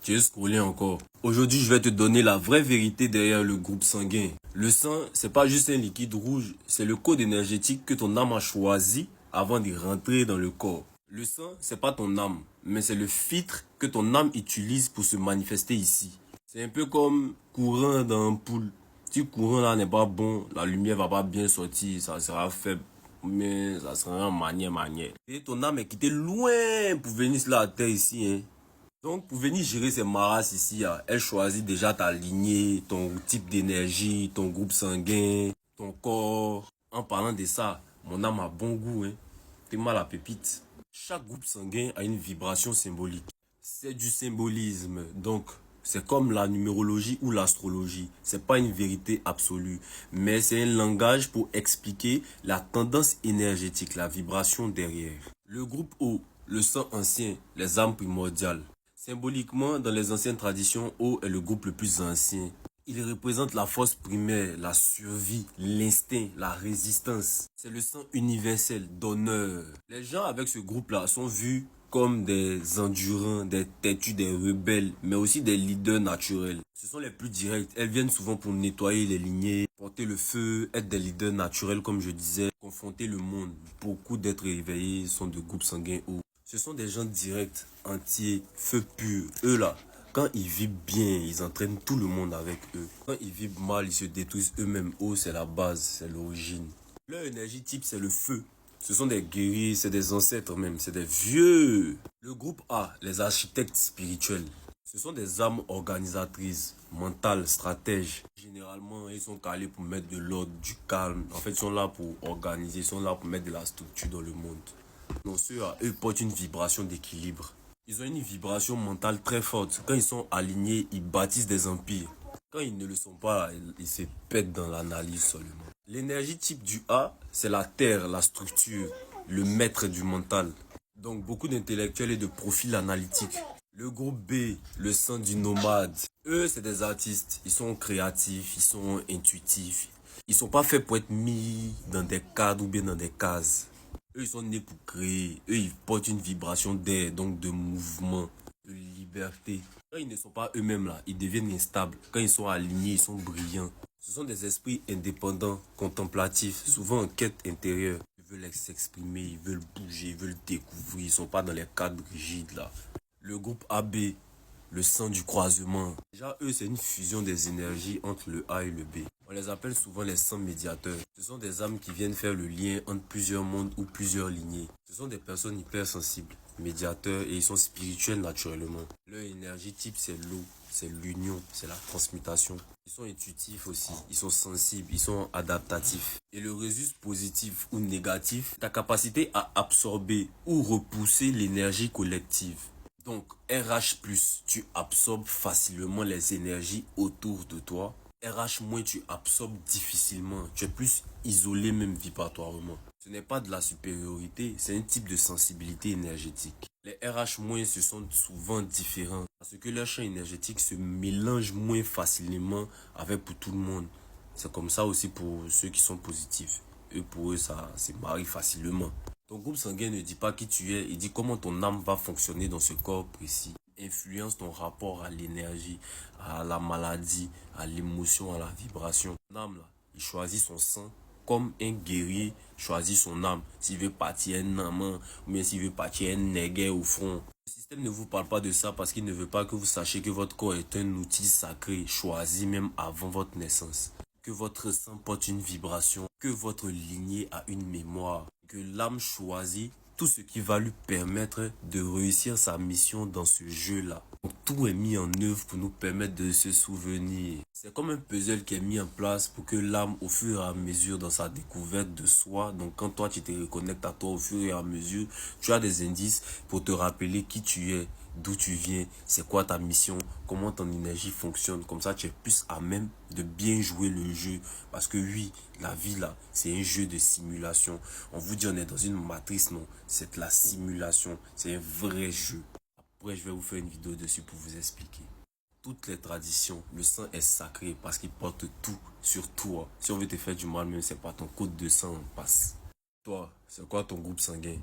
Tu es scrollé encore. Aujourd'hui, je vais te donner la vraie vérité derrière le groupe sanguin. Le sang, c'est pas juste un liquide rouge, c'est le code énergétique que ton âme a choisi avant d'y rentrer dans le corps. Le sang, c'est pas ton âme, mais c'est le filtre que ton âme utilise pour se manifester ici. C'est un peu comme courant dans un pool. Si le courant là n'est pas bon, la lumière va pas bien sortir, ça sera faible, mais ça sera en manière. Et ton âme est quittée loin pour venir sur la terre ici, hein. Donc, pour venir gérer ces marasses ici, elle choisit déjà ta lignée, ton type d'énergie, ton groupe sanguin, ton corps. En parlant de ça, mon âme a bon goût, hein. T'es mal à pépite. Chaque groupe sanguin a une vibration symbolique. C'est du symbolisme, donc c'est comme la numérologie ou l'astrologie. C'est pas une vérité absolue, mais c'est un langage pour expliquer la tendance énergétique, la vibration derrière. Le groupe O, le sang ancien, les âmes primordiales. Symboliquement, dans les anciennes traditions, O est le groupe le plus ancien. Il représente la force primaire, la survie, l'instinct, la résistance. C'est le sang universel d'honneur. Les gens avec ce groupe-là sont vus comme des endurants, des têtus, des rebelles, mais aussi des leaders naturels. Ce sont les plus directs. Elles viennent souvent pour nettoyer les lignées, porter le feu, être des leaders naturels, comme je disais, confronter le monde. Beaucoup d'êtres éveillés sont de groupes sanguins O. Ce sont des gens directs, entiers, feu pur. Eux là, quand ils vivent bien, ils entraînent tout le monde avec eux. Quand ils vivent mal, ils se détruisent eux-mêmes. Oh, c'est la base, c'est l'origine. Leur énergie type, c'est le feu. Ce sont des guerriers, c'est des ancêtres même, c'est des vieux. Le groupe A, les architectes spirituels. Ce sont des âmes organisatrices, mentales, stratèges. Généralement, ils sont calés pour mettre de l'ordre, du calme. En fait, ils sont là pour organiser, ils sont là pour mettre de la structure dans le monde. Non, ceux-là, eux portent une vibration d'équilibre. Ils ont une vibration mentale très forte. Quand ils sont alignés, ils bâtissent des empires. Quand ils ne le sont pas, ils se pètent dans l'analyse seulement. L'énergie type du A, c'est la terre, la structure, le maître du mental. Donc beaucoup d'intellectuels et de profils analytiques. Le groupe B, le sang du nomade. Eux, c'est des artistes. Ils sont créatifs, ils sont intuitifs. Ils sont pas faits pour être mis dans des cadres ou bien dans des cases. Eux, ils sont nés pour créer. Eux, ils portent une vibration d'air, donc de mouvement, de liberté. Quand ils ne sont pas eux-mêmes là, ils deviennent instables. Quand ils sont alignés, ils sont brillants. Ce sont des esprits indépendants, contemplatifs, souvent en quête intérieure. Ils veulent s'exprimer, ils veulent bouger, ils veulent découvrir. Ils ne sont pas dans les cadres rigides là. Le groupe AB, le sang du croisement. Déjà, eux, c'est une fusion des énergies entre le A et le B. On les appelle souvent les sangs médiateurs. Ce sont des âmes qui viennent faire le lien entre plusieurs mondes ou plusieurs lignées. Ce sont des personnes hypersensibles, médiateurs, et ils sont spirituels naturellement. Leur énergie type, c'est l'eau, c'est l'union, c'est la transmutation. Ils sont intuitifs aussi, ils sont sensibles, ils sont adaptatifs. Et le résultat positif ou négatif, ta capacité à absorber ou repousser l'énergie collective. Donc, RH+, tu absorbes facilement les énergies autour de toi. RH-, tu absorbes difficilement. Tu es plus isolé même vibratoirement. Ce n'est pas de la supériorité, c'est un type de sensibilité énergétique. Les RH-, se sont souvent différents parce que leur champ énergétique se mélange moins facilement avec pour tout le monde. C'est comme ça aussi pour ceux qui sont positifs. Eux, pour eux, ça se marie facilement. Ton groupe sanguin ne dit pas qui tu es, il dit comment ton âme va fonctionner dans ce corps précis. Influence ton rapport à l'énergie, à la maladie, à l'émotion, à la vibration. Ton âme, là, il choisit son sang comme un guerrier choisit son âme. S'il veut partir un amant, ou bien s'il veut partir un néguet au front. Le système ne vous parle pas de ça parce qu'il ne veut pas que vous sachiez que votre corps est un outil sacré, choisi même avant votre naissance. Que votre sang porte une vibration, que votre lignée a une mémoire, que l'âme choisit tout ce qui va lui permettre de réussir sa mission dans ce jeu-là. Donc, tout est mis en œuvre pour nous permettre de se souvenir. C'est comme un puzzle qui est mis en place pour que l'âme, au fur et à mesure dans sa découverte de soi, donc quand toi tu te reconnectes à toi au fur et à mesure, tu as des indices pour te rappeler qui tu es, d'où tu viens, c'est quoi ta mission, comment ton énergie fonctionne. Comme ça, tu es plus à même de bien jouer le jeu. Parce que oui, la vie là, c'est un jeu de simulation. On vous dit on est dans une matrice, non. C'est de la simulation. C'est un vrai jeu. Après, je vais vous faire une vidéo dessus pour vous expliquer. Toutes les traditions, le sang est sacré parce qu'il porte tout sur toi. Si on veut te faire du mal, même c'est pas ton code de sang, on passe. Toi, c'est quoi ton groupe sanguin?